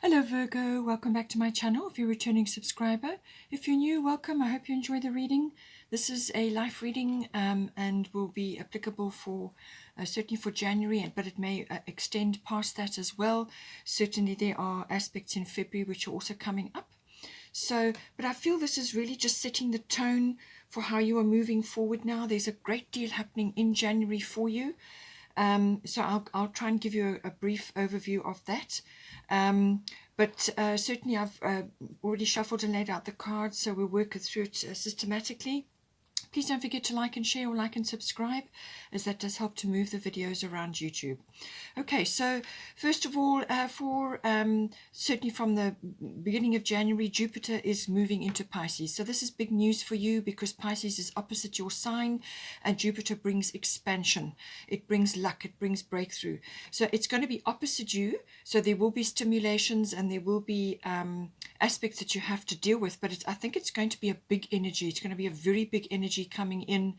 Hello Virgo, welcome back to my channel if you're a returning subscriber. If you're new, welcome. I hope you enjoy the reading. This is a life reading and will be applicable for certainly for January, but it may extend past that as well. Certainly there are aspects in February which are also coming up. So, but I feel this is really just setting the tone for how you are moving forward now. There's a great deal happening in January for you. So I'll try and give you a brief overview of that. But certainly I've already shuffled and laid out the cards, so we'll work through it systematically. Please don't forget to like and share or like and subscribe, as that does help to move the videos around YouTube. Okay, so first of all, certainly from the beginning of January, Jupiter is moving into Pisces. So this is big news for you because Pisces is opposite your sign and Jupiter brings expansion. It brings luck, it brings breakthrough. So it's going to be opposite you. So there will be stimulations and there will be aspects that you have to deal with, but I think it's going to be a big energy. It's going to be a very big energy coming in,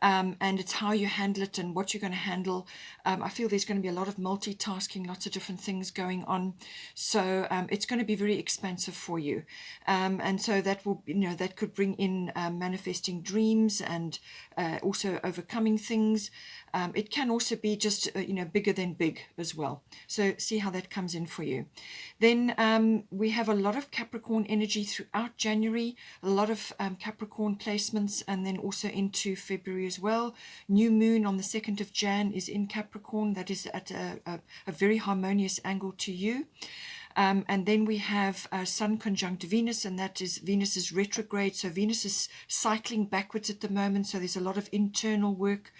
and it's how you handle it and what you're going to handle. I feel there's going to be a lot of multitasking, lots of different things going on. So it's going to be very expansive for you, and so that will, that could bring in manifesting dreams and also overcoming things. It can also be just bigger than big as well. So see how that comes in for you. Then we have a lot of Capricorn energy throughout January, a lot of Capricorn placements, and then also into February as well. New moon on the 2nd of Jan is in Capricorn. That is at a very harmonious angle to you. And then we have Sun conjunct Venus, and that is Venus is retrograde. So Venus is cycling backwards at the moment. So there's a lot of internal work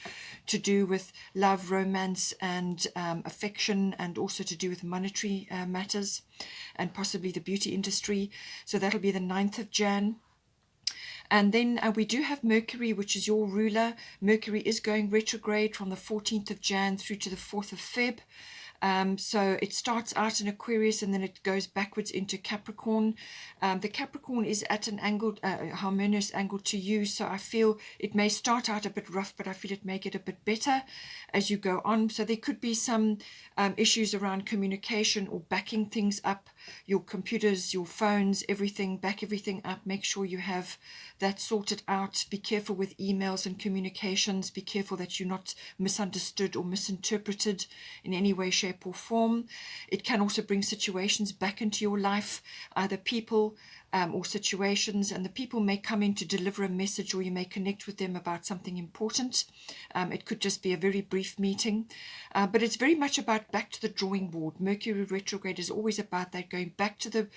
to do with love, romance, and affection, and also to do with monetary matters and possibly the beauty industry. So that'll be the 9th of Jan. And then we do have Mercury, which is your ruler. Mercury is going retrograde from the 14th of Jan through to the 4th of Feb. So it starts out in Aquarius and then it goes backwards into Capricorn. The Capricorn is at an angle, harmonious angle to you. So I feel it may start out a bit rough, but I feel it may get a bit better as you go on. So there could be some issues around communication or backing things up, your computers, your phones, everything, back everything up. Make sure you have that sorted out. Be careful with emails and communications. Be careful that you're not misunderstood or misinterpreted in any way, shape, or form. It can also bring situations back into your life, either people or situations, and the people may come in to deliver a message, or you may connect with them about something important. It could just be a very brief meeting, but it's very much about back to the drawing board. Mercury retrograde is always about that, going back to the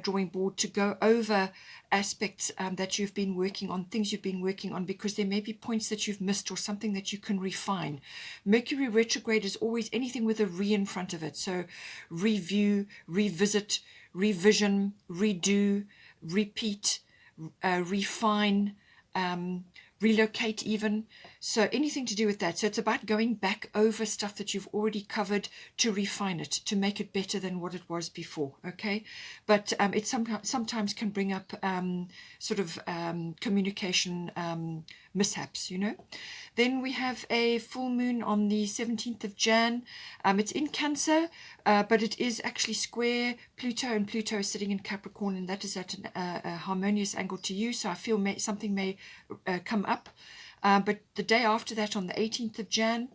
drawing board to go over aspects that you've been working on, things you've been working on, because there may be points that you've missed or something that you can refine. Mercury retrograde is always anything with a re in front of it. So review, revisit, revision, redo, repeat, refine, relocate even. So anything to do with that. So it's about going back over stuff that you've already covered to refine it, to make it better than what it was before. Okay, but it sometimes can bring up communication mishaps, Then we have a full moon on the 17th of Jan. It's in Cancer, but it is actually square Pluto, and Pluto is sitting in Capricorn, and that is at a harmonious angle to you. So I feel something may come up. But the day after that, on the 18th of Jan,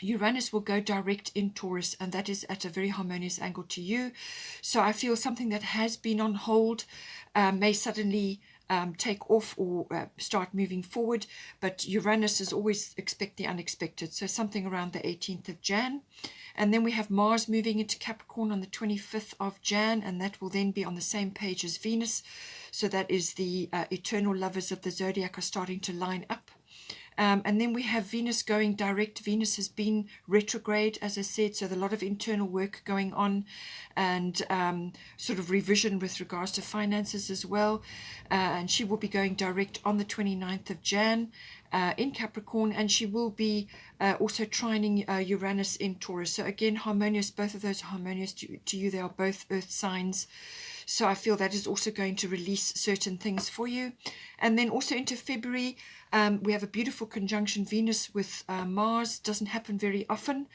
Uranus will go direct in Taurus, and that is at a very harmonious angle to you. So I feel something that has been on hold may suddenly take off or start moving forward, but Uranus is always expect the unexpected, so something around the 18th of Jan. And then we have Mars moving into Capricorn on the 25th of Jan, and that will then be on the same page as Venus. So that is the eternal lovers of the zodiac are starting to line up. And then we have Venus going direct. Venus has been retrograde, as I said, so there's a lot of internal work going on, and sort of revision with regards to finances as well. And she will be going direct on the 29th of Jan in Capricorn, and she will be also trining Uranus in Taurus. So again, harmonious, both of those are harmonious to you. They are both earth signs. So I feel that is also going to release certain things for you. And then also into February, We have a beautiful conjunction Venus with Mars. Doesn't happen very often.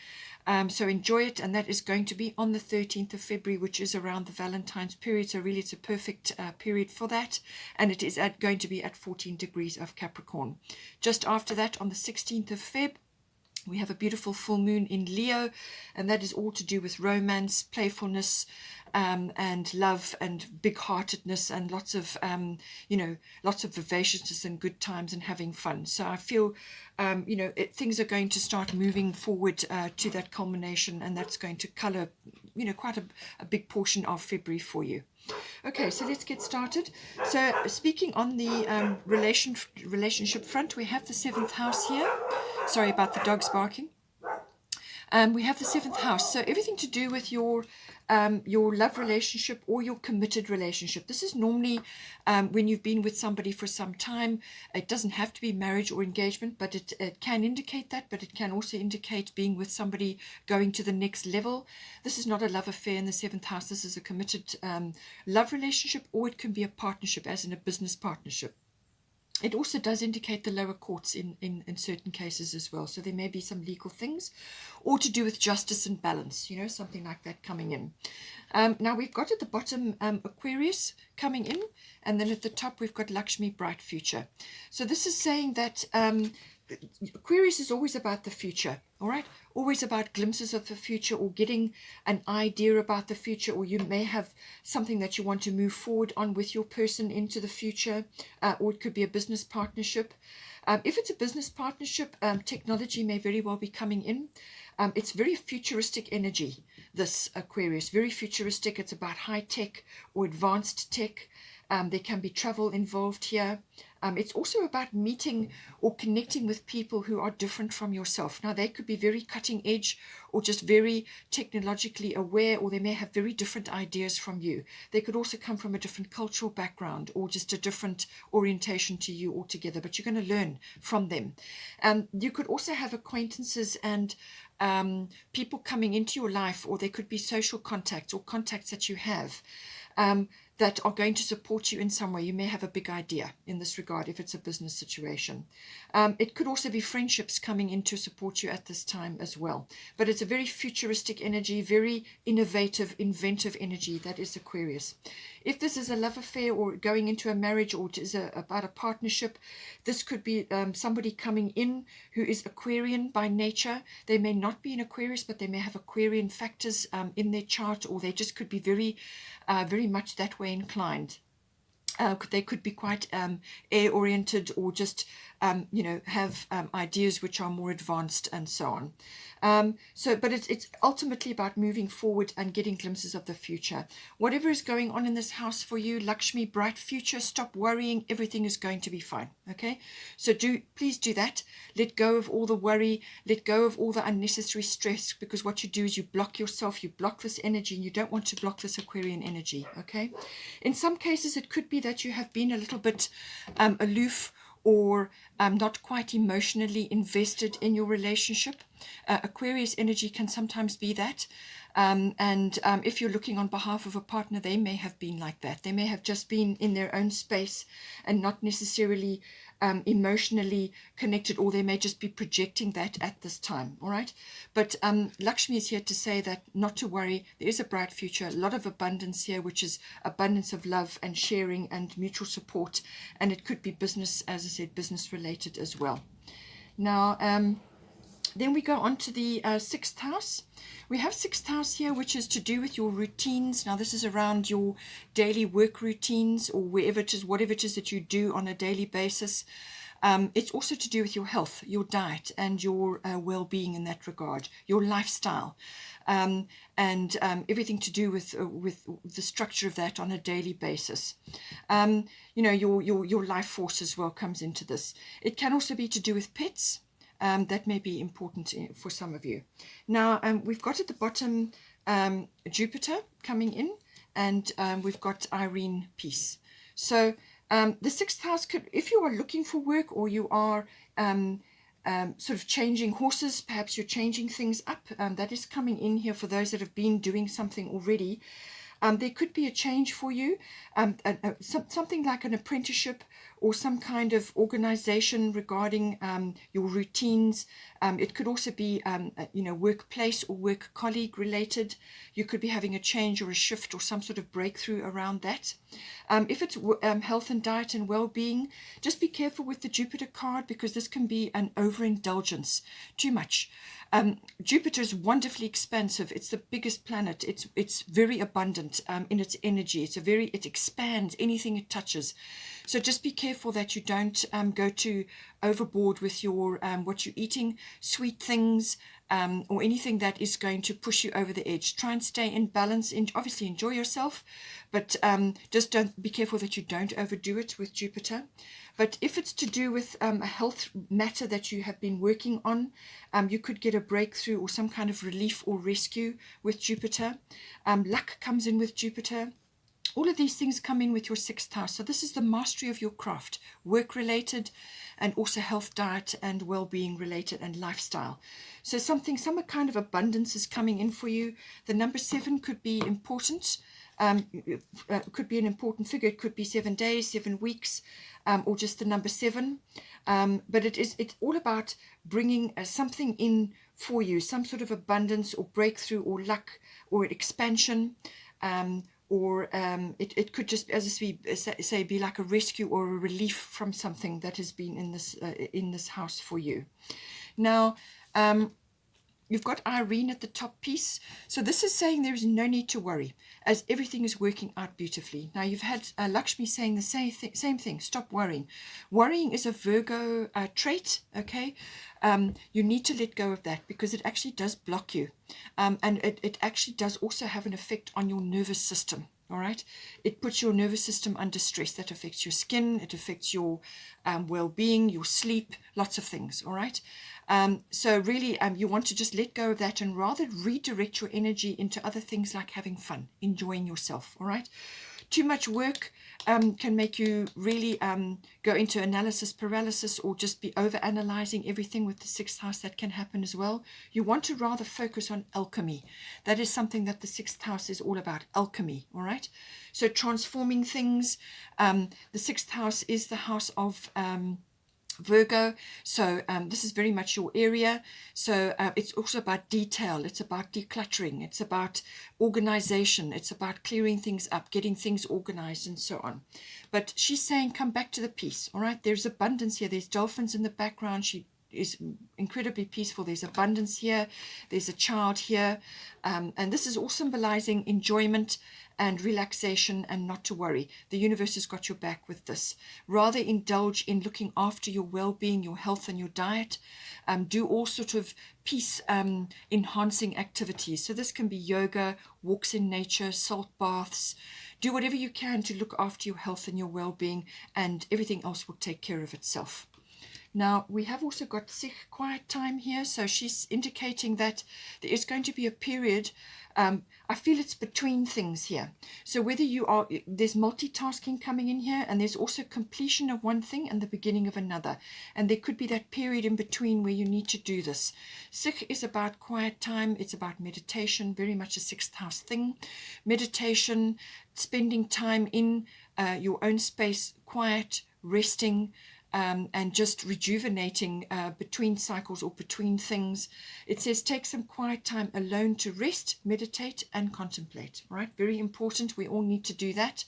So enjoy it, and that is going to be on the 13th of February, which is around the Valentine's period. So really it's a perfect period for that, and it is going to be at 14 degrees of Capricorn. Just after that, on the 16th of Feb, we have a beautiful full moon in Leo, and that is all to do with romance, playfulness, and love, and big-heartedness, and lots of, lots of vivaciousness and good times and having fun. So I feel, things are going to start moving forward to that culmination, and that's going to color, quite a big portion of February for you. Okay, so let's get started. So speaking on the relationship front, we have the 7th house here. Sorry about the dogs barking. We have the 7th house, so everything to do with your love relationship or your committed relationship. This is normally when you've been with somebody for some time. It doesn't have to be marriage or engagement, but it can indicate that, but it can also indicate being with somebody going to the next level. This is not a love affair in the 7th house. This is a committed love relationship, or it can be a partnership, as in a business partnership. It also does indicate the lower courts in certain cases as well. So there may be some legal things, or to do with justice and balance, something like that coming in. Now we've got at the bottom Aquarius coming in, and then at the top we've got Lakshmi, bright future. So this is saying that Aquarius is always about the future, all right? Always about glimpses of the future, or getting an idea about the future, or you may have something that you want to move forward on with your person into the future, or it could be a business partnership. If it's a business partnership, technology may very well be coming in. It's very futuristic energy, this Aquarius, very futuristic. It's about high tech or advanced tech. There can be travel involved here. It's also about meeting or connecting with people who are different from yourself. Now, they could be very cutting edge, or just very technologically aware, or they may have very different ideas from you. They could also come from a different cultural background, or just a different orientation to you altogether, but you're going to learn from them. You could also have acquaintances and people coming into your life, or there could be social contacts or contacts that you have that are going to support you in some way. You may have a big idea in this regard if it's a business situation. It could also be friendships coming in to support you at this time as well. But it's a very futuristic energy, very innovative, inventive energy. That is Aquarius. If this is a love affair, or going into a marriage, or it is about a partnership, this could be somebody coming in who is Aquarian by nature. They may not be an Aquarius, but they may have Aquarian factors in their chart, or they just could be very much that way inclined. They could be quite air-oriented, or just, have ideas which are more advanced, and so on. But it's ultimately about moving forward and getting glimpses of the future. Whatever is going on in this house for you, Lakshmi, bright future, stop worrying. Everything is going to be fine, okay? So please do that. Let go of all the worry. Let go of all the unnecessary stress, because what you do is you block yourself. You block this energy, and you don't want to block this Aquarian energy, okay? In some cases, it could be that you have been a little bit aloof, or not quite emotionally invested in your relationship. Aquarius energy can sometimes be that. If you're looking on behalf of a partner, they may have been like that. They may have just been in their own space and not necessarily emotionally connected, or they may just be projecting that at this time, all right? But Lakshmi is here to say that not to worry. There is a bright future, a lot of abundance here, which is abundance of love and sharing and mutual support, and it could be business, as I said, business related as well. Now, then we go on to the 6th house. We have 6th house here, which is to do with your routines. Now, this is around your daily work routines, or wherever it is, whatever it is that you do on a daily basis. It's also to do with your health, your diet, and your well-being in that regard, your lifestyle, and everything to do with the structure of that on a daily basis. Your life force as well comes into this. It can also be to do with pets. That may be important for some of you. Now, we've got at the bottom Jupiter coming in, and we've got Irene, peace. So the 6th house could, if you are looking for work, or you are sort of changing horses, perhaps you're changing things up, that is coming in here for those that have been doing something already. There could be a change for you, something like an apprenticeship, or some kind of organization regarding your routines. It could also be, workplace or work colleague related. You could be having a change or a shift or some sort of breakthrough around that. If it's health and diet and well-being, just be careful with the Jupiter card, because this can be an overindulgence, too much. Jupiter is wonderfully expansive. It's the biggest planet. It's very abundant in its energy. It expands anything it touches. So just be careful that you don't go too overboard with your what you're eating, sweet things, or anything that is going to push you over the edge. Try and stay in balance. Obviously enjoy yourself, but just don't be careful that you don't overdo it with Jupiter. But if it's to do with a health matter that you have been working on, you could get a breakthrough or some kind of relief or rescue with Jupiter. Luck comes in with Jupiter. All of these things come in with your 6th house. So this is the mastery of your craft, work-related, and also health, diet, and well-being related, and lifestyle. So some kind of abundance is coming in for you. The number 7 could be important. Could be an important figure. It could be 7 days, 7 weeks, or just the number 7. But it's all about bringing something in for you, some sort of abundance or breakthrough or luck or expansion. Or it could just, as we say, be like a rescue or a relief from something that has been in this house for you. Now, you've got Irene at the top piece. So this is saying there is no need to worry, as everything is working out beautifully. Now, you've had Lakshmi saying the same thing. Stop worrying. Worrying is a Virgo trait, okay? You need to let go of that, because it actually does block you. And it actually does also have an effect on your nervous system. All right, it puts your nervous system under stress. That affects your skin, it affects your well-being, your sleep, lots of things. All right, so really you want to just let go of that and rather redirect your energy into other things like having fun, enjoying yourself. All right, too much work can make you really go into analysis paralysis, or just be over analyzing everything with the 6th house. That can happen as well. You want to rather focus on alchemy. That is something that the 6th house is all about, alchemy. All right, so transforming things. The 6th house is the house of Virgo, so this is very much your area. So it's also about detail, it's about decluttering, it's about organization, it's about clearing things up, getting things organized, and so on. But she's saying come back to the peace. All right, there's abundance here. There's dolphins in the background. She is incredibly peaceful. There's abundance here, there's a child here, and this is all symbolizing enjoyment and relaxation, and not to worry. The universe has got your back with this. Rather indulge in looking after your well-being, your health, and your diet. Do all sort of peace enhancing activities. So this can be yoga, walks in nature, salt baths. Do whatever you can to look after your health and your well-being, and everything else will take care of itself. Now, we have also got Sikh quiet time here, so she's indicating that there is going to be a period, I feel it's between things here. So whether you are, there's multitasking coming in here, and there's also completion of one thing and the beginning of another. And there could be that period in between where you need to do this. Sikh is about quiet time, it's about meditation, very much a 6th house thing. Meditation, spending time in your own space, quiet, resting, and just rejuvenating between cycles or between things. It says take some quiet time alone to rest, meditate, and contemplate. Right? Very important. We all need to do that.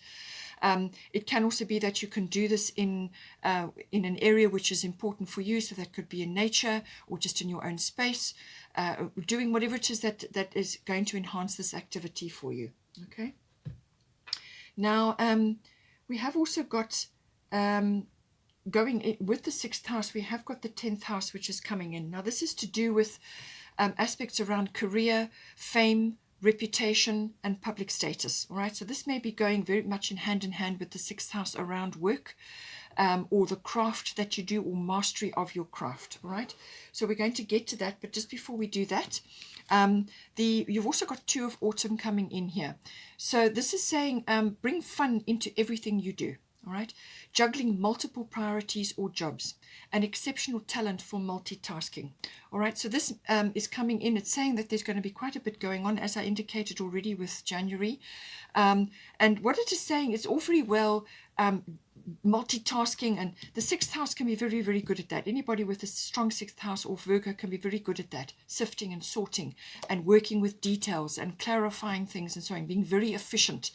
It can also be that you can do this in an area which is important for you. So that could be in nature or just in your own space, doing whatever it is that is going to enhance this activity for you. Okay. Now, we have also got going in with the 6th house, we have got the 10th house, which is coming in. Now, this is to do with aspects around career, fame, reputation, and public status. All right, so this may be going very much in hand with the 6th house around work, or the craft that you do, or mastery of your craft. All right, so we're going to get to that, but just before we do that, you've also got 2 of autumn coming in here. So this is saying bring fun into everything you do. All right, juggling multiple priorities or jobs, and exceptional talent for multitasking. All right, so this is coming in. It's saying that there's going to be quite a bit going on, as I indicated already with January. And what it is saying, it's all very well multitasking, and the sixth house can be very, very good at that. Anybody with a strong sixth house or Virgo can be very good at that, sifting and sorting and working with details and clarifying things and so on, being very efficient.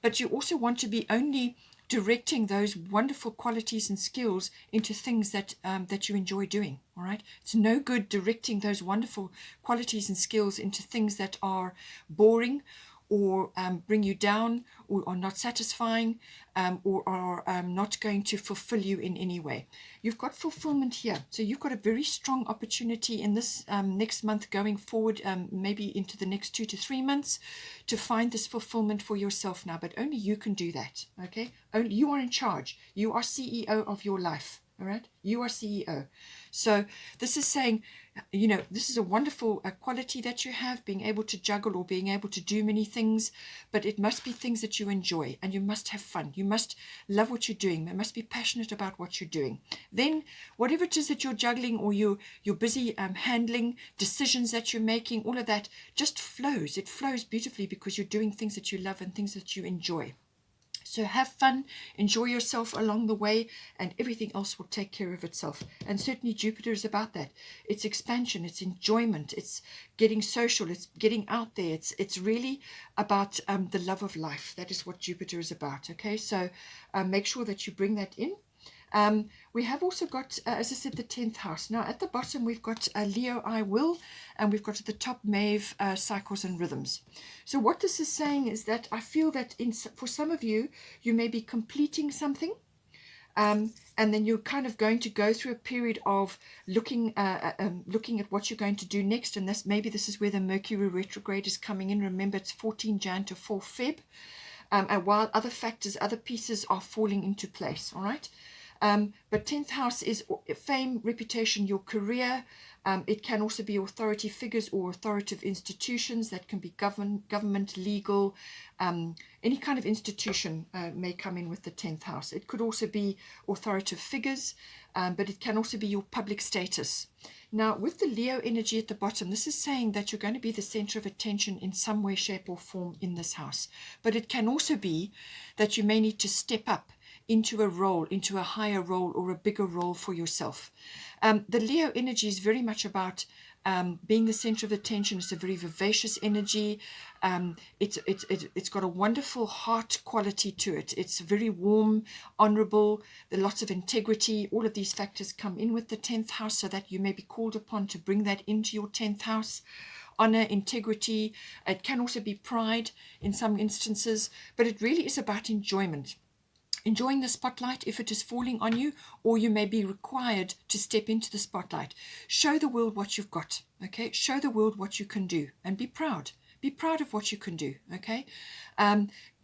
But you also want to be only directing those wonderful qualities and skills into things that that you enjoy doing. All right, it's no good directing those wonderful qualities and skills into things that are boring or bring you down, or are not satisfying, or are not going to fulfill you in any way. You've got fulfillment here. So you've got a very strong opportunity in this next month going forward, maybe into the next 2 to 3 months, to find this fulfillment for yourself now. But only you can do that, okay? Only you are in charge. You are CEO of your life, all right? You are CEO. So this is saying, you know, this is a wonderful quality that you have, being able to juggle or being able to do many things, but it must be things that you enjoy, and you must have fun. You must love what you're doing. You must be passionate about what you're doing. Then whatever it is that you're juggling, or you're busy handling, decisions that you're making, all of that just flows. It flows beautifully because you're doing things that you love and things that you enjoy. So have fun, enjoy yourself along the way, and everything else will take care of itself. And certainly Jupiter is about that. It's expansion, it's enjoyment, it's getting social, it's getting out there. It's really about the love of life. That is what Jupiter is about. Okay, so make sure that you bring that in. We have also got, as I said, the 10th house. Now at the bottom we've got Leo, I will, and we've got at the top Maeve, cycles and rhythms. So what this is saying is that I feel that for some of you, you may be completing something, and then you're kind of going to go through a period of looking at what you're going to do next, and maybe this is where the Mercury retrograde is coming in. Remember, it's 14 Jan to 4 Feb, and while other factors, other pieces are falling into place, all right? But 10th house is fame, reputation, your career. It can also be authority figures or authoritative institutions. That can be government, legal, any kind of institution may come in with the 10th house. It could also be authoritative figures, but it can also be your public status. Now, with the Leo energy at the bottom, this is saying that you're going to be the center of attention in some way, shape, or form in this house. But it can also be that you may need to step up into a role, into a higher role or a bigger role for yourself. The Leo energy is very much about being the center of attention. It's a very vivacious energy. It's got a wonderful heart quality to it. It's very warm, honorable, there's lots of integrity. All of these factors come in with the 10th house, so that you may be called upon to bring that into your 10th house. Honor, integrity. It can also be pride in some instances, but it really is about enjoyment. Enjoying the spotlight if it is falling on you, or you may be required to step into the spotlight. Show the world what you've got, okay? Show the world what you can do, and be proud. Be proud of what you can do, okay?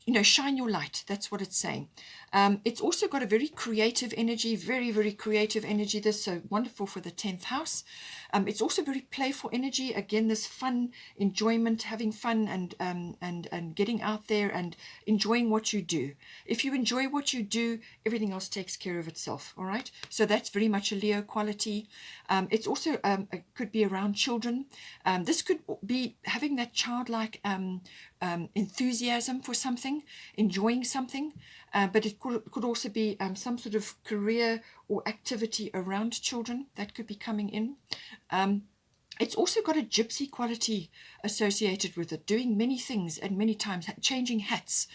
You know, shine your light. That's what it's saying. It's also got a very creative energy, very, very creative energy. This is so wonderful for the 10th house. It's also very playful energy. Again, this fun, enjoyment, having fun, and getting out there and enjoying what you do. If you enjoy what you do, everything else takes care of itself. All right. So that's very much a Leo quality. It's also it could be around children. This could be having that childlike enthusiasm for something, enjoying something, but it could also be some sort of career or activity around children that could be coming in. It's also got a gypsy quality associated with it, doing many things and many times, changing hats.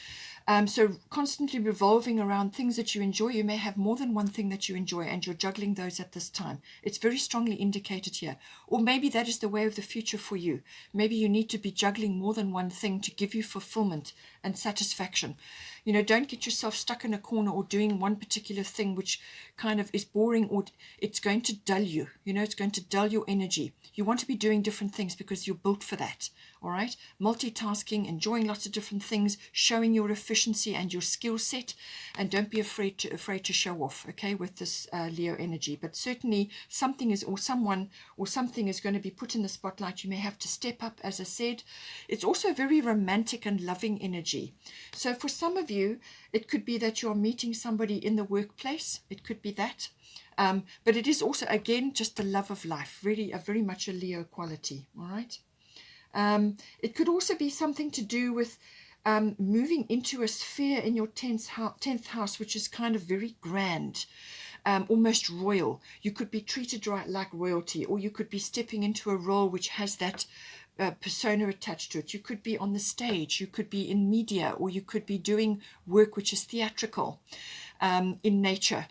So constantly revolving around things that you enjoy. You may have more than one thing that you enjoy, and you're juggling those at this time. It's very strongly indicated here. Or maybe that is the way of the future for you. Maybe you need to be juggling more than one thing to give you fulfillment and satisfaction. You know, don't get yourself stuck in a corner or doing one particular thing which kind of is boring, or it's going to dull you. You know, it's going to dull your energy. You want to be doing different things because you're built for that. All right, multitasking, enjoying lots of different things, showing your efficiency and your skill set, and don't be afraid to show off. Okay, with this Leo energy, but certainly something is, or someone or something is going to be put in the spotlight. You may have to step up, as I said. It's also very romantic and loving energy. So for some of you, it could be that you're meeting somebody in the workplace. It could be that. But it is also, again, just the love of life, really very much a Leo quality. All right. It could also be something to do with moving into a sphere in your 10th house, which is kind of very grand, almost royal. You could be treated like royalty, or you could be stepping into a role which has that persona attached to it. You could be on the stage, you could be in media, or you could be doing work which is theatrical in nature,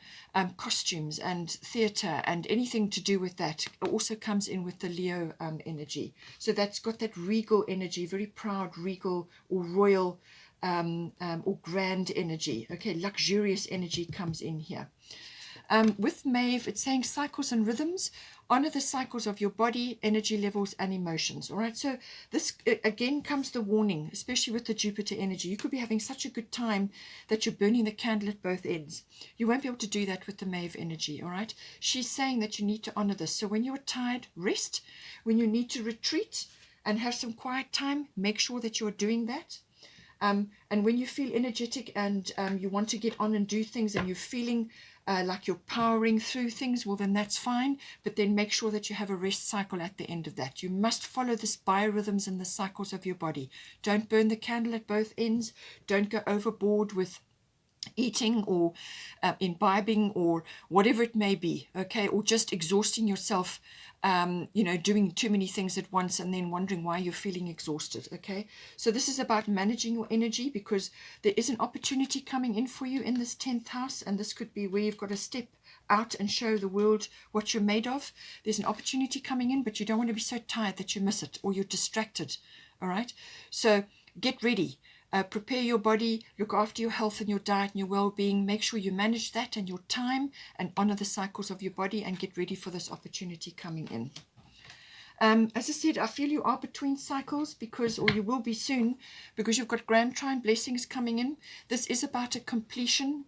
costumes and theatre and anything to do with that. It also comes in with the Leo energy. So that's got that regal energy, very proud, regal or royal or grand energy. Okay, luxurious energy comes in here. With Maeve, it's saying cycles and rhythms. Honor the cycles of your body, energy levels, and emotions. All right. So this again comes the warning, especially with the Jupiter energy. You could be having such a good time that you're burning the candle at both ends. You won't be able to do that with the Maeve energy. All right. She's saying that you need to honor this. So when you're tired, rest. When you need to retreat and have some quiet time, make sure that you're doing that. And when you feel energetic and you want to get on and do things and you're feeling like you're powering through things, well, then that's fine. But then make sure that you have a rest cycle at the end of that. You must follow the biorhythms and the cycles of your body. Don't burn the candle at both ends. Don't go overboard with eating or imbibing or whatever it may be, okay, or just exhausting yourself, doing too many things at once and then wondering why you're feeling exhausted. Okay, so this is about managing your energy, because there is an opportunity coming in for you in this 10th house, and this could be where you've got to step out and show the world what you're made of. There's an opportunity coming in, but you don't want to be so tired that you miss it or you're distracted. All right, so get ready. Prepare your body, look after your health and your diet and your well-being. Make sure you manage that and your time, and honor the cycles of your body, and get ready for this opportunity coming in. As I said, I feel you are between cycles, or you will be soon, because you've got grand trine blessings coming in. This is about a completion.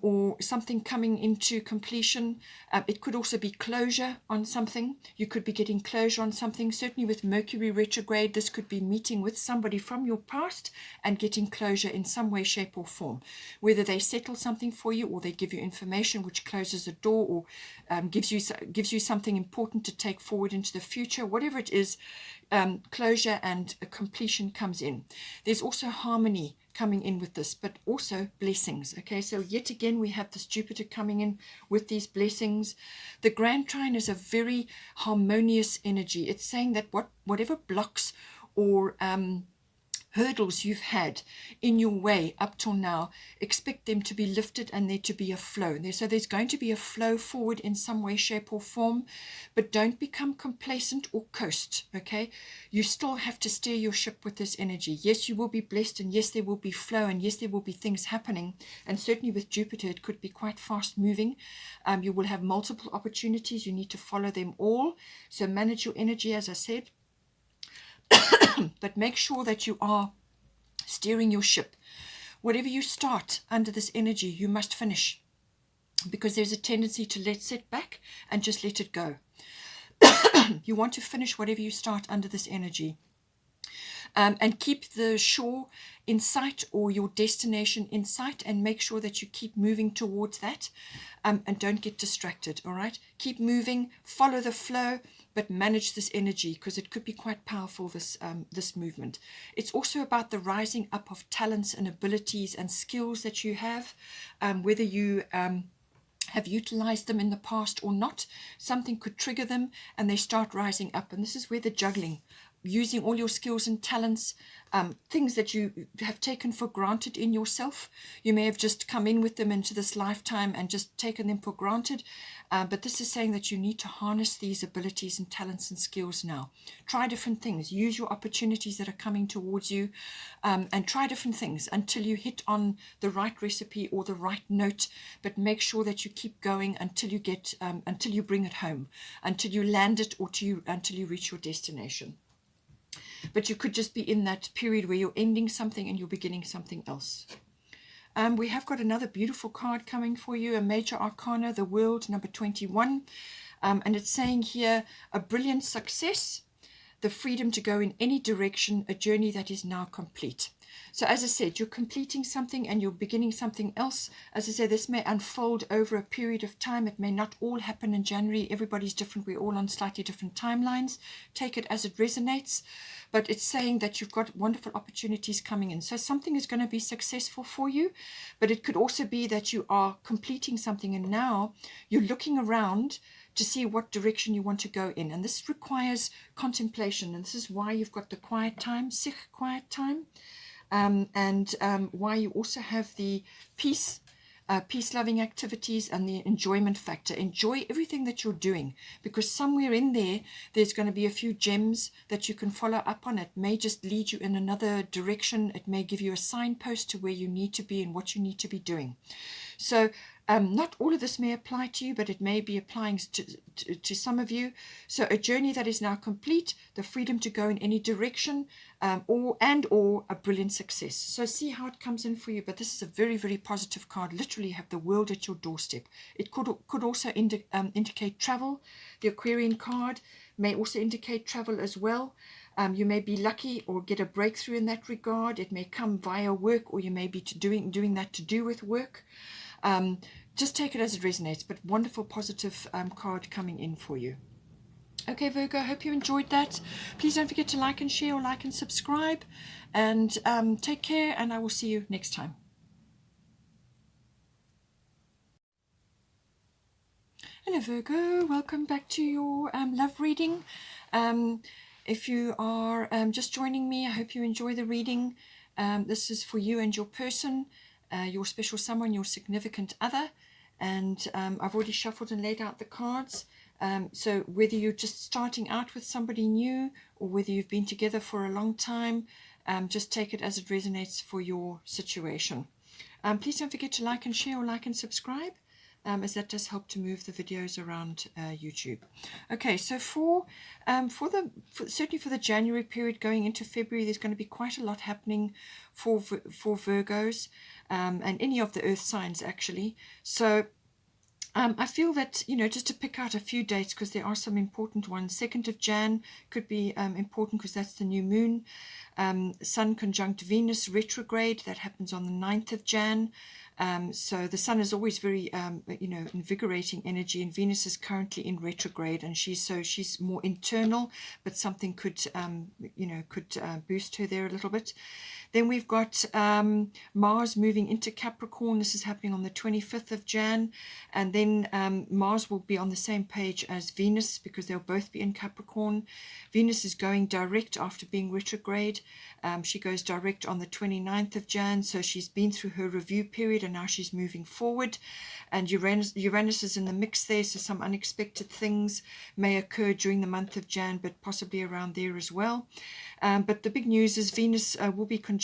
Or something coming into completion. It could also be closure on something. You could be getting closure on something. Certainly with Mercury retrograde, this could be meeting with somebody from your past and getting closure in some way, shape or form. Whether they settle something for you, or they give you information which closes a door, or gives you something important to take forward into the future. Whatever it is, closure and a completion comes in. There's also harmony coming in with this, but also blessings. Okay, so yet again we have this Jupiter coming in with these blessings. The grand trine is a very harmonious energy. It's saying that whatever blocks or hurdles you've had in your way up till now, expect them to be lifted and there to be a flow. So there's going to be a flow forward in some way, shape or form, but don't become complacent or coast, okay? You still have to steer your ship with this energy. Yes, you will be blessed, and yes, there will be flow, and yes, there will be things happening, and certainly with Jupiter, it could be quite fast moving. You will have multiple opportunities. You need to follow them all. So manage your energy, as I said, but make sure that you are steering your ship. Whatever you start under this energy, you must finish, because there's a tendency to sit back and just let it go. You want to finish whatever you start under this energy. And keep the shore in sight, or your destination in sight, and make sure that you keep moving towards that, and don't get distracted. All right, keep moving, follow the flow, but manage this energy, because it could be quite powerful, this movement. It's also about the rising up of talents and abilities and skills that you have, whether you have utilized them in the past or not. Something could trigger them and they start rising up, and this is where the juggling, using all your skills and talents, things that you have taken for granted in yourself. You may have just come in with them into this lifetime and just taken them for granted, but this is saying that you need to harness these abilities and talents and skills now. Try different things, use your opportunities that are coming towards you, and try different things until you hit on the right recipe or the right note, but make sure that you keep going until you get until you bring it home, until you land it, or until you reach your destination. But you could just be in that period where you're ending something and you're beginning something else. We have got another beautiful card coming for you, a major arcana, the World, number 21. And it's saying here, a brilliant success, the freedom to go in any direction, a journey that is now complete. So as I said, you're completing something and you're beginning something else. As I said, this may unfold over a period of time. It may not all happen in January. Everybody's different. We're all on slightly different timelines. Take it as it resonates. but it's saying that you've got wonderful opportunities coming in. So something is going to be successful for you, but it could also be that you are completing something and now you're looking around to see what direction you want to go in. And this requires contemplation. And this is why you've got the quiet time, sich quiet time, and why you also have the peace-loving activities and the enjoyment factor. Enjoy everything that you're doing, because somewhere in there's going to be a few gems that you can follow up on. It may just lead you in another direction. It may give you a signpost to where you need to be and what you need to be doing. So not all of this may apply to you, but it may be applying to some of you. So a journey that is now complete, the freedom to go in any direction, or a brilliant success. So see how it comes in for you. But this is a very, very positive card. Literally, you have the world at your doorstep. It could also indicate travel. The Aquarian card may also indicate travel as well. You may be lucky or get a breakthrough in that regard. It may come via work, or you may be doing that to do with work. Just take it as it resonates, but wonderful positive card coming in for you. Okay, Virgo, I hope you enjoyed that. Please don't forget to like and share, or like and subscribe, and take care, and I will see you next time. Hello, Virgo. Welcome back to your love reading. If you are just joining me, I hope you enjoy the reading. This is for you and your person, your special someone, your significant other. And I've already shuffled and laid out the cards. So whether you're just starting out with somebody new, or whether you've been together for a long time, just take it as it resonates for your situation. Please don't forget to like and share, or like and subscribe, as that does help to move the videos around YouTube. Okay, so certainly for the January period going into February, there's going to be quite a lot happening for Virgos, and any of the earth signs actually. So I feel that, just to pick out a few dates, because there are some important ones. 2nd of Jan could be important, because that's the new moon. Sun conjunct Venus retrograde, that happens on the 9th of Jan. So the sun is always very, invigorating energy, and Venus is currently in retrograde, and she's more internal, but something could boost her there a little bit. Then we've got Mars moving into Capricorn. This is happening on the 25th of Jan. And then Mars will be on the same page as Venus, because they'll both be in Capricorn. Venus is going direct after being retrograde. She goes direct on the 29th of Jan. So she's been through her review period, and now she's moving forward. And Uranus is in the mix there. So some unexpected things may occur during the month of Jan, but possibly around there as well. But the big news is Venus will be conjunct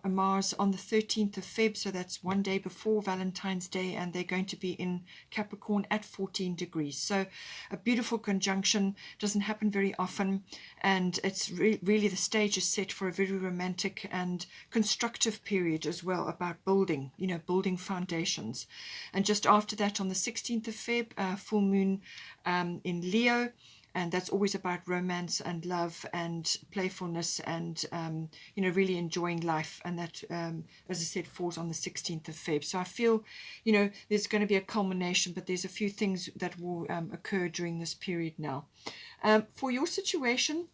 Mars on the 13th of Feb, so that's one day before Valentine's Day, and they're going to be in Capricorn at 14 degrees. So a beautiful conjunction, doesn't happen very often, and it's really the stage is set for a very romantic and constructive period as well, about building foundations. And just after that, on the 16th of Feb, full moon in Leo. And that's always about romance and love and playfulness and, really enjoying life. And that, as I said, falls on the 16th of Feb. So I feel, there's going to be a culmination, but there's a few things that will occur during this period now. For your situation,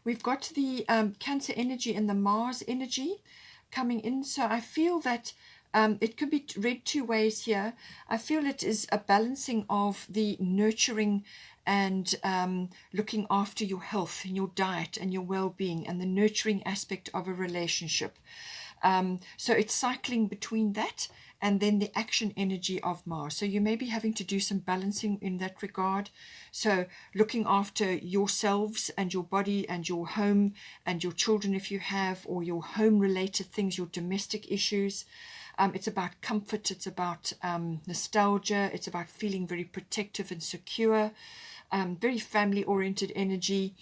we've got the Cancer energy and the Mars energy coming in. So I feel that it could be read two ways here. I feel it is a balancing of the nurturing and looking after your health and your diet and your well-being, and the nurturing aspect of a relationship. So it's cycling between that and then the action energy of Mars. So you may be having to do some balancing in that regard. So looking after yourselves and your body and your home and your children if you have, or your home-related things, your domestic issues. It's about comfort, it's about nostalgia, it's about feeling very protective and secure, very family-oriented energy.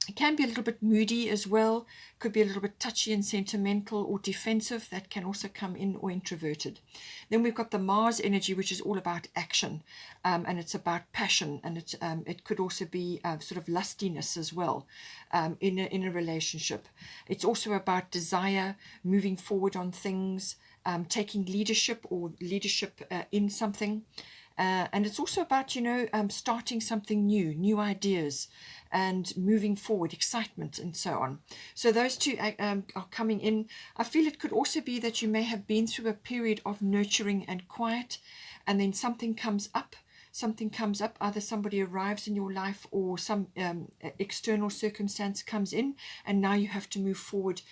It can be a little bit moody as well, could be a little bit touchy and sentimental or defensive. That can also come in, or introverted. Then we've got the Mars energy, which is all about action, and it's about passion, and it could also be sort of lustiness as well in a relationship. It's also about desire, moving forward on things, taking leadership or leadership in something. And it's also about, starting something new, new ideas, and moving forward, excitement, and so on. So those two are coming in. I feel it could also be that you may have been through a period of nurturing and quiet, and then something comes up. Either somebody arrives in your life, or some external circumstance comes in, and now you have to move forward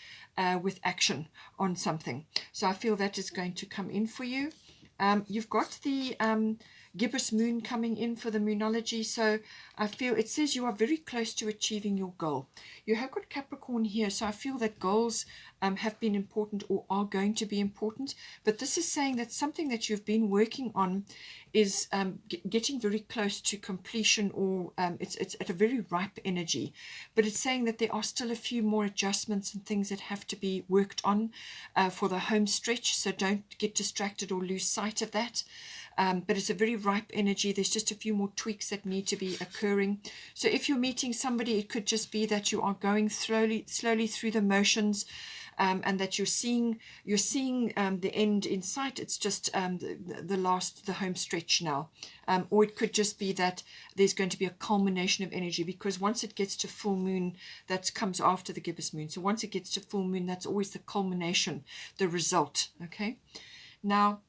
with action on something. So I feel that is going to come in for you. You've got the gibbous moon coming in for the Moonology. So I feel it says you are very close to achieving your goal. You have got Capricorn here, so I feel that goals have been important or are going to be important. But this is saying that something that you've been working on is getting very close to completion, or it's at a very ripe energy. But it's saying that there are still a few more adjustments and things that have to be worked on for the home stretch. So don't get distracted or lose sight of that. But it's a very ripe energy. There's just a few more tweaks that need to be occurring. So if you're meeting somebody, it could just be that you are going slowly through the motions, and that you're seeing the end in sight. It's just the home stretch now. Or it could just be that there's going to be a culmination of energy, because once it gets to full moon, that comes after the gibbous moon. So once it gets to full moon, that's always the culmination, the result. Okay. Now,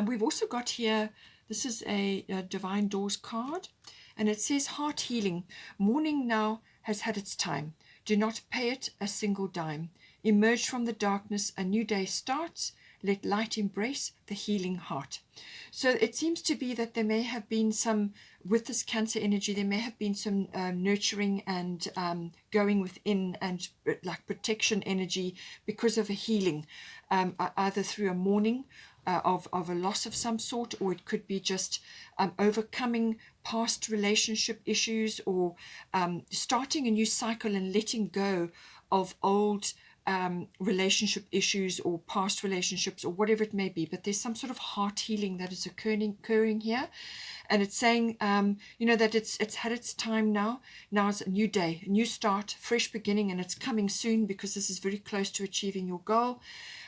we've also got here, this is a Divine Doors card, and it says heart healing. Mourning now has had its time. Do not pay it a single dime. Emerge from the darkness, a new day starts. Let light embrace the healing heart. So it seems to be that there may have been some, with this Cancer energy, there may have been some nurturing and going within, and like protection energy because of a healing, either through a mourning of a loss of some sort, or it could be just overcoming past relationship issues, or starting a new cycle and letting go of old relationship issues or past relationships or whatever it may be. But there's some sort of heart healing that is occurring here, and it's saying that it's had its time now. Now it's a new day, a new start, fresh beginning, and it's coming soon, because this is very close to achieving your goal.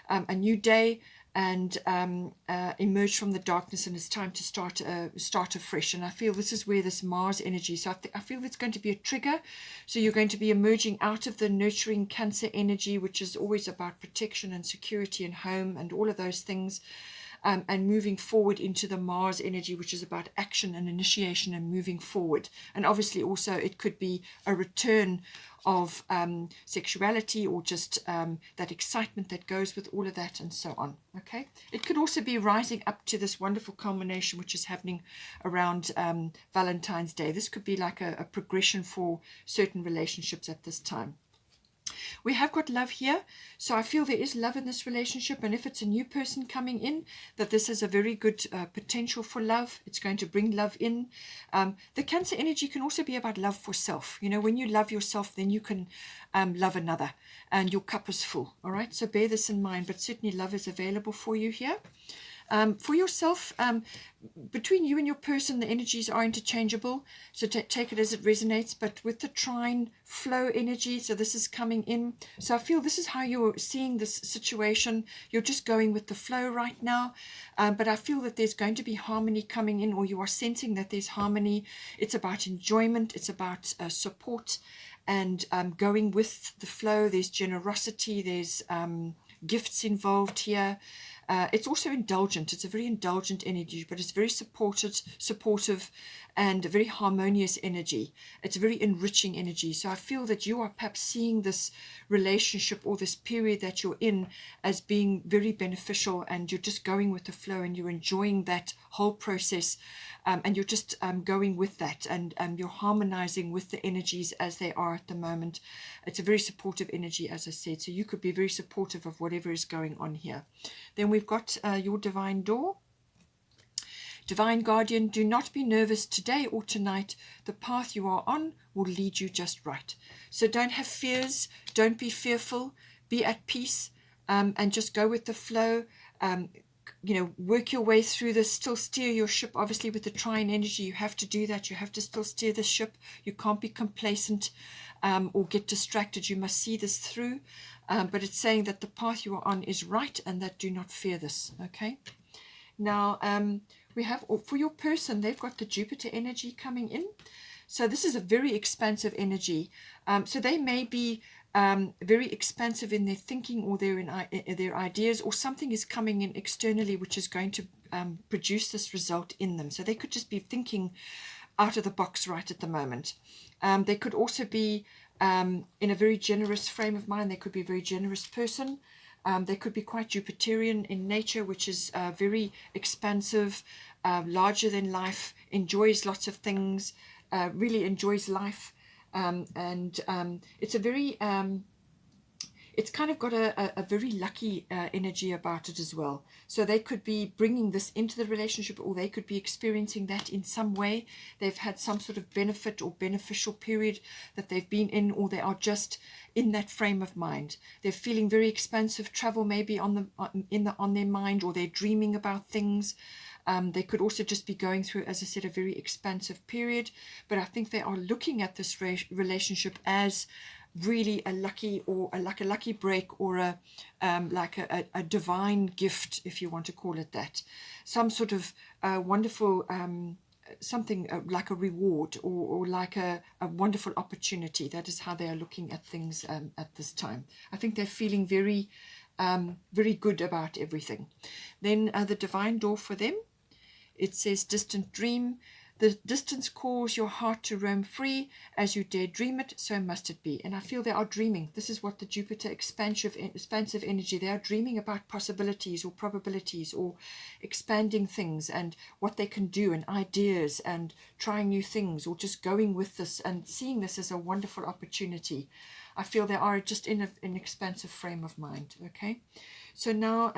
A new day, and emerge from the darkness, and it's time to start afresh. And I feel this is where this Mars energy, so I feel it's going to be a trigger. So you're going to be emerging out of the nurturing Cancer energy, which is always about protection and security and home and all of those things, and moving forward into the Mars energy, which is about action and initiation and moving forward. And obviously also it could be a return of sexuality, or just that excitement that goes with all of that, and so on. Okay, it could also be rising up to this wonderful culmination which is happening around Valentine's Day. This could be like a progression for certain relationships at this time. We have got love here, so I feel there is love in this relationship, and if it's a new person coming in, that this is a very good potential for love. It's going to bring love in. The Cancer energy can also be about love for self. When you love yourself, then you can love another, and your cup is full. All right, so bear this in mind, but certainly love is available for you here. For yourself, between you and your person, the energies are interchangeable, so take it as it resonates. But with the trine flow energy, so this is coming in, so I feel this is how you're seeing this situation. You're just going with the flow right now, but I feel that there's going to be harmony coming in, or you are sensing that there's harmony. It's about enjoyment, it's about support, and going with the flow. There's generosity, there's gifts involved here. It's also indulgent. It's a very indulgent energy, but it's very supportive, and a very harmonious energy. It's a very enriching energy. So I feel that you are perhaps seeing this relationship or this period that you're in as being very beneficial, and you're just going with the flow, and you're enjoying that whole process, and you're just going with that, and you're harmonizing with the energies as they are at the moment. It's a very supportive energy, as I said, so you could be very supportive of whatever is going on here. Then we've got your Divine Door. Divine Guardian, do not be nervous today or tonight. The path you are on will lead you just right. So don't have fears, don't be fearful, be at peace, and just go with the flow. Work your way through this, still steer your ship. Obviously with the trine energy, you have to do that. You have to still steer the ship. You can't be complacent or get distracted. You must see this through. But it's saying that the path you are on is right, and that do not fear this. Okay. Now, we have, or for your person, they've got the Jupiter energy coming in. So this is a very expansive energy. So they may be very expansive in their thinking, or their ideas, or something is coming in externally which is going to produce this result in them. So they could just be thinking out of the box right at the moment. They could also be in a very generous frame of mind. They could be a very generous person. They could be quite Jupiterian in nature, which is very expansive, larger than life, enjoys lots of things, really enjoys life. And it's a very, it's kind of got a very lucky energy about it as well. So they could be bringing this into the relationship, or they could be experiencing that in some way. They've had some sort of benefit or beneficial period that they've been in, or they are just in that frame of mind. They're feeling very expansive, travel maybe on their mind, or they're dreaming about things. They could also just be going through, as I said, a very expansive period. But I think they are looking at this relationship as really a lucky, or a lucky break, or a divine gift, if you want to call it that. Some sort of wonderful something like a reward, or like a wonderful opportunity. That is how they are looking at things at this time. I think they're feeling very very good about everything. Then the divine door for them, it says distant dream. The distance calls your heart to roam free. As you dare dream it, so must it be. And I feel they are dreaming. This is what the Jupiter expansive energy, they are dreaming about possibilities or probabilities, or expanding things and what they can do, and ideas, and trying new things, or just going with this and seeing this as a wonderful opportunity. I feel they are just in an expansive frame of mind. Okay, so now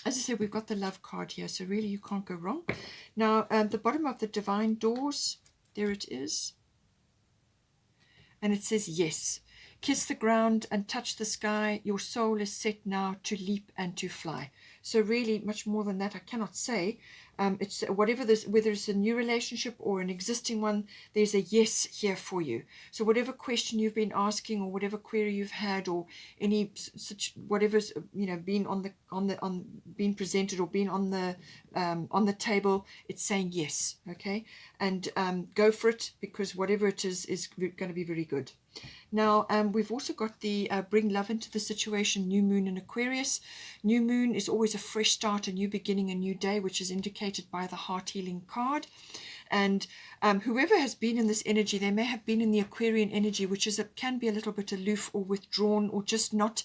as I said, we've got the love card here, so really you can't go wrong. Now, the bottom of the divine doors, there it is. And it says, yes. Kiss the ground and touch the sky. Your soul is set now to leap and to fly. So really, much more than that I cannot say. It's whatever this, whether it's a new relationship or an existing one, there's a yes here for you. So whatever question you've been asking, or whatever query you've had, or any such whatever's been been presented, or been on the table, it's saying yes. Okay, and go for it, because whatever it is going to be very good. Now, we've also got the bring love into the situation, new moon in Aquarius. New moon is always a fresh start, a new beginning, a new day, which is indicated by the heart healing card. And whoever has been in this energy, they may have been in the Aquarian energy, which can be a little bit aloof or withdrawn, or just not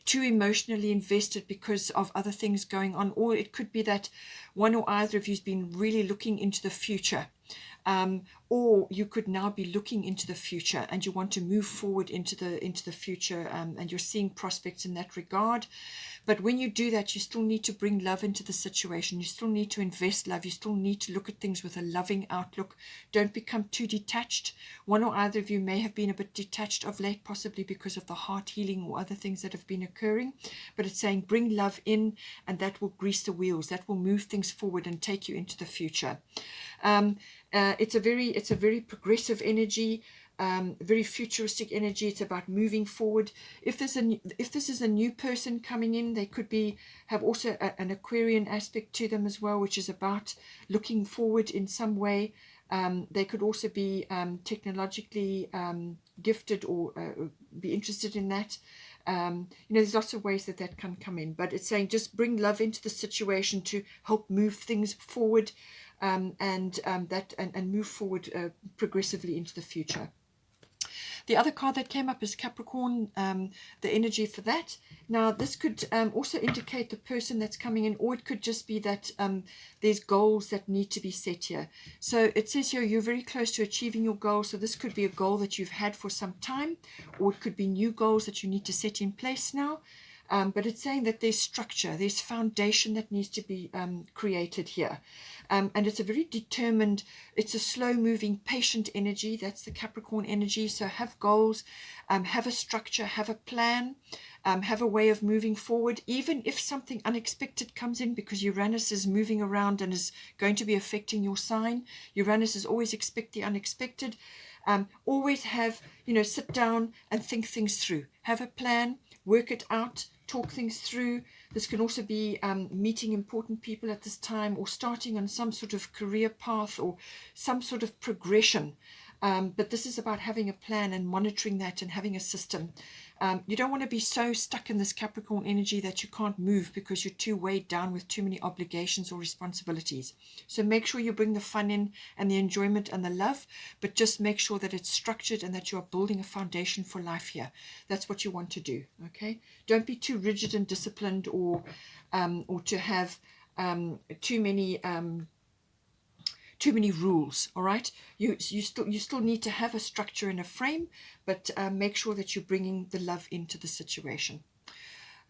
too emotionally invested because of other things going on. Or it could be that one or either of you has been really looking into the future. Or you could now be looking into the future, and you want to move forward into the future, and you're seeing prospects in that regard. But when you do that, you still need to bring love into the situation. You still need to invest love. You still need to look at things with a loving outlook. Don't become too detached. One or either of you may have been a bit detached of late, possibly because of the heart healing or other things that have been occurring. But it's saying bring love in, and that will grease the wheels. That will move things forward and take you into the future. It's a very progressive energy, very futuristic energy. It's about moving forward. If this is a new person coming in, they could have also an Aquarian aspect to them as well, which is about looking forward in some way. They could also be technologically gifted, or be interested in that. There's lots of ways that can come in, but it's saying just bring love into the situation to help move things forward. And move forward progressively into the future. The other card that came up is Capricorn, the energy for that. Now, this could also indicate the person that's coming in, or it could just be that there's goals that need to be set here. So it says here you're very close to achieving your goal. So this could be a goal that you've had for some time, or it could be new goals that you need to set in place now. But it's saying that there's structure, there's foundation that needs to be created here. And it's a very determined, it's a slow-moving, patient energy. That's the Capricorn energy. So have goals, have a structure, have a plan, have a way of moving forward, even if something unexpected comes in, because Uranus is moving around and is going to be affecting your sign. Uranus is always expect the unexpected. Always have, sit down and think things through. Have a plan. work it out, talk things through. This can also be meeting important people at this time, or starting on some sort of career path or some sort of progression. But this is about having a plan and monitoring that and having a system. You don't want to be so stuck in this Capricorn energy that you can't move because you're too weighed down with too many obligations or responsibilities. So make sure you bring the fun in and the enjoyment and the love, but just make sure that it's structured and that you are building a foundation for life here. That's what you want to do, okay? Don't be too rigid and disciplined, or to have too many rules. All right, you still need to have a structure and a frame, but make sure that you're bringing the love into the situation.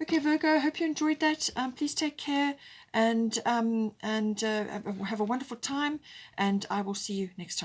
Okay, Virgo, I hope you enjoyed that. Please take care and have a wonderful time, and I will see you next time.